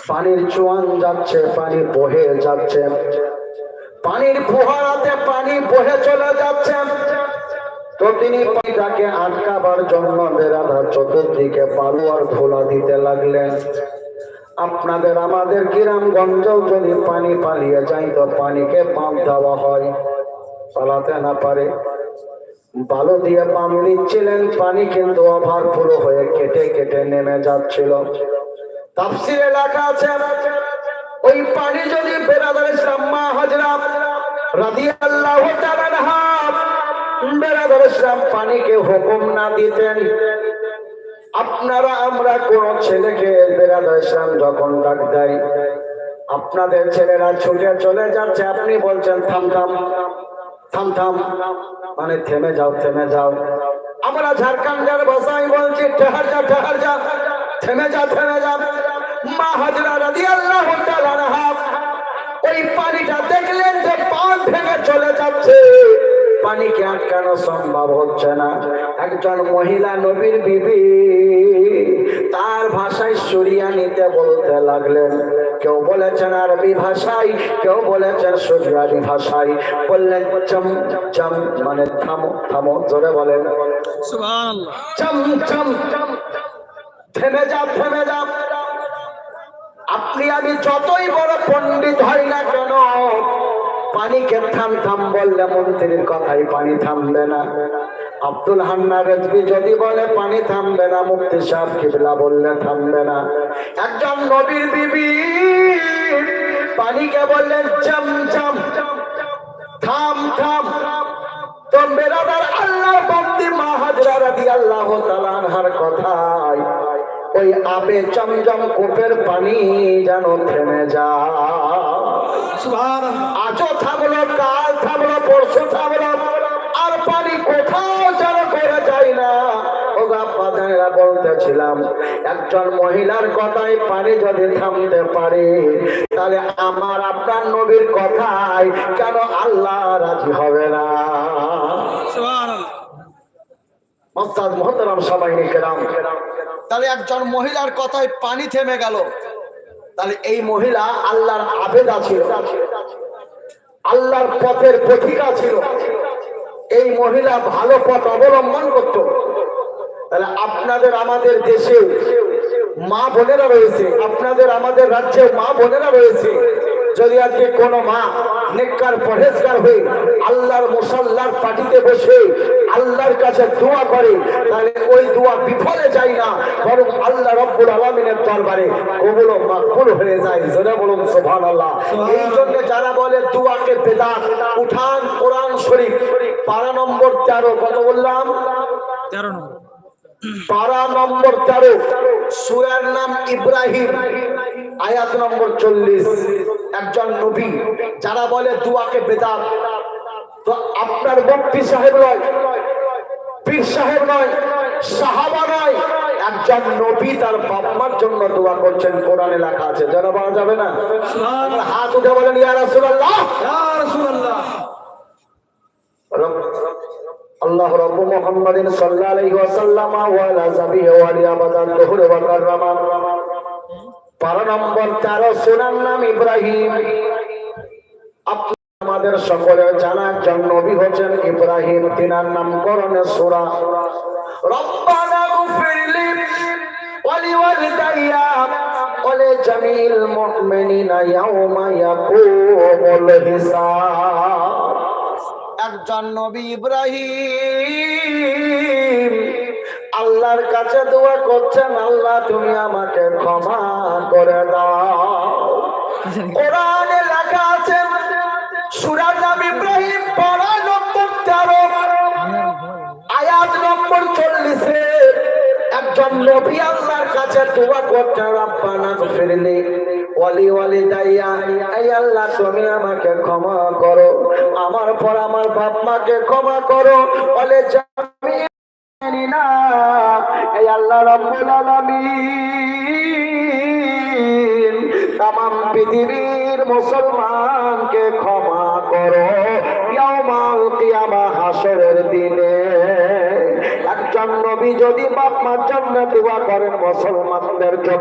পানির চুয়ান যাচ্ছে, পানি বহে যাচ্ছে, পানির ফোয়ারাতে পানি বহে চলে যাচ্ছে। তো তিনি পানিটাকে আটকাবার জন্য বেড়াদার চতুর্দিকে বালু আর ধুলা দিতে লাগলেন। আপনাদের আমাদের গ্রামগঞ্জেও যদি পানি পালিয়ে যায় তো পানিকে পাম্প দেওয়া হয়, পালাতে না পারে। বালু দিয়ে পাম্প দিচ্ছিলেন, পানি কিন্তু ওভারফ্লো হয়ে কেটে কেটে নেমে যাচ্ছিল। তাফসীরে লেখা আছে ওই পানি যদি বেরাদার ইসলাম মা হাজরা রাদিয়াল্লাহু তাআলা আনহা বেরাদার ইসলাম পানিকে হুকুম না দিতেন, আপনারা আমরা কোন ছেলেকে বেরাদার ইসলাম যখন ডাক দেয়, আপনাদের ছেলেরা ছুটে চলে যাচ্ছে, আপনি বলছেন থাম থাম থাম থাম, মানে থেমে যাও থেমে যাও। আমরা ঝাড়খণ্ডের ভাষায় বলছি ঠেহার যা ঠেহার যা, থেমে যা থেমে যা। মা হাজরা রাদিয়াল্লাহু তাআলা আনহা ওই পানিটা দেখলেন যে বাঁধ ভেঙে চলে যাচ্ছে, পানিকে আটকানো সম্ভব হচ্ছে না। একজন মহিলা নবীর বিবি তার ভাষায় সরিয়া নিতে বলতে লাগলেন। কেউ বলেছেন আরবি ভাষায়, কেউ বলেছেন সরিয়ানি ভাষায়। বললেন চম চম, মানে থামো থামো, জোরে বলেন সুবহানাল্লাহ। চম চম, থেমে যাও থেমে যাও। আপনি আমি যতই বড় পণ্ডিত হই না কেন, পানিকে থাম থাম বললে মন্ত্রীর কথাই পানি থামবে না। আব্দুল হান্নান রেজভী যদি বলে পানি থামবে না, মুফতি সাহেব কিবলা বললে থামবে না। একজন নবীর বিবি পানিকে বললেন চম চম, থাম থাম। তো বেরাদার আল্লাহর বান্দি মা হাজরা রাদিয়াল্লাহু তাআলা আনহার কথায় ওই আবে চমচম কূপের পানি যেন থেমে যায়। আজও থামলো, কাল থামলো, পরশু থামলো, আর পানি কোথাও যেন করে যায় না। বলতেছিলাম একজন মহিলার কথায় পানি যদি থামতে পারে, তাহলে আমার আপনার নবীর কথায় কেন আল্লাহ রাজি হবে না? তাহলে একজন মহিলার কথায় পানি থেমে গেল, তাহলে এই মহিলা আল্লাহর আবেদা ছিল, আল্লাহর পথের পথিকা ছিল। এই মহিলা ভালো পথ অবলম্বন করত। তাহলে আপনাদের আমাদের দেশে মা বোনেরা রয়েছে, আপনাদের আমাদের রাজ্যে মা বোনেরা রয়েছে। যদি আজকে কোন মা নেককার পরহেজগার হয়ে আল্লাহর মুসাল্লার পাটিতে বসে আল্লাহর কাছে দোয়া করে, তাহলে ওই দোয়া বিফলে যায় না, বরং আল্লাহ রব্বুল আলামিনের দরবারে কবুল ও মাকবুল হয়ে যায়। জোরে বলুন সুবহানাল্লাহ। এই জন্য যারা বলে দোয়াকে বেদাত, উঠান কোরআন শরীফ পারা নম্বর 13, কত বললাম? 13 নম্বর পারা নম্বর 13, সূরার নাম ইব্রাহিম, আয়াত নম্বর 40। একজন নবী যারা বলে দোয়াকে বেদাত, তো আপনার মুফতি সাহেব নয়, পীর সাহেব নয়, সাহাবা নয়, একজন নবী তার বাবার জন্য দোয়া করছেন, কোরআনে লেখা আছে। যেন বলা যাবে না? সুবহানাল্লাহ। হাত উঠে বলেন ইয়া রাসূলুল্লাহ, ইয়া রাসূলুল্লাহ। আল্লাহ রাব্বু মুহাম্মাদিন সাল্লাল্লাহু আলাইহি ওয়াসাল্লাম ওয়া আলা সাবিহি ওয়া আলি আবাদান যুহুর ওয়া কাররামান। পারা নম্বর 13, সূরার নাম ইব্রাহিম। আমাদের সকলের জানা একজন নবী হচ্ছেন ইব্রাহিম, তিনার নামকরণে সূরা। রব্বানা গফিরলি ওয়া লিওয়ালিদাইয়া ওয়া লিজামিল মুমিনিনা ইয়াওমা ইয়াকুমুল হিসাব। একজন নবী ইব্রাহিম আল্লাহর কাছে দোয়া করছেন, আল্লাহ তুমি আমাকে ক্ষমা করে দাও। কোরআনে লেখা আছে সূরা নাম ইব্রাহিম পারা নম্বর 13, আয়াত নম্বর 40। একজন নবী আল্লাহর কাছে দোয়া করছেন, রব্বানা গফিরলি ওয়া লিওয়ালিদাইয়া, এই আল্লাহ তুমি আমাকে ক্ষমা করো, আমার পর আমার বাপ মাকে ক্ষমা করো। বলে জামিনা, এই আল্লাহ রাব্বুল আলামিন তামাম পৃথিবীর মুসলমানকে ক্ষমা করো ইয়াউমাল কিয়ামা, হাসরের দিনে। একজন নবী যদি বাপ মার জন্য দোয়া করেন মুসলমানদের জন্য,